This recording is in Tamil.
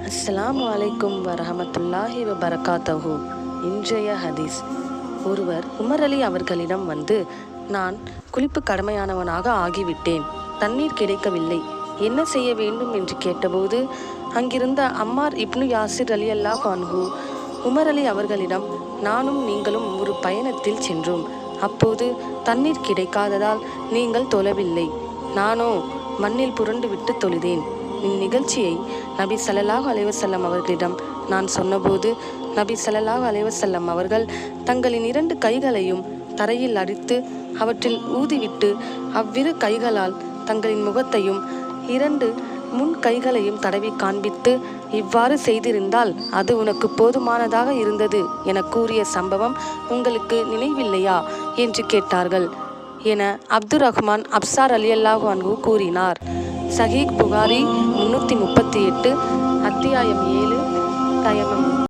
அஸ்ஸலாமு அலைக்கும் வரஹமத்துல்லாஹி வபரகாத்தஹு. இன்றைய ஹதீஸ். ஒருவர் உமர் அலி அவர்களிடம் வந்து, நான் குளிப்பு கடமையானவனாக ஆகிவிட்டேன், தண்ணீர் கிடைக்கவில்லை, என்ன செய்ய வேண்டும் என்று கேட்டபோது, அங்கிருந்த அம்மார் இப்னு யாசிர் ரலியல்லாஹு அன்ஹு உமர் அலி அவர்களிடம், நானும் நீங்களும் ஒரு பயணத்தில் சென்றோம், அப்போது தண்ணீர் கிடைக்காததால் நீங்கள் தொழவில்லை, நானோ மண்ணில் புரண்டு விட்டு தொழுதேன். இந்நிகழ்ச்சியை நபி ஸல்லல்லாஹு அலைஹி வஸல்லம் அவர்களிடம் நான் சொன்னபோது, நபி ஸல்லல்லாஹு அலைஹி வஸல்லம் அவர்கள் தங்களின் 2 கைகளையும் தரையில் அடித்து அவற்றில் ஊதிவிட்டு அவ்விரு கைகளால் தங்களின் முகத்தையும் 2 முன் கைகளையும் தடவி காண்பித்து, இவ்வாறு செய்திருந்தால் அது உனக்கு போதுமானதாக இருந்தது என கூறிய சம்பவம் உங்களுக்கு நினைவில்லையா என்று கேட்டார்கள் என அப்துர் ரஹ்மான் அப்சார் ரலியல்லாஹு அன்ஹு கூறினார். சஹீஹ் புகாரி 338, அத்தியாயம் 7,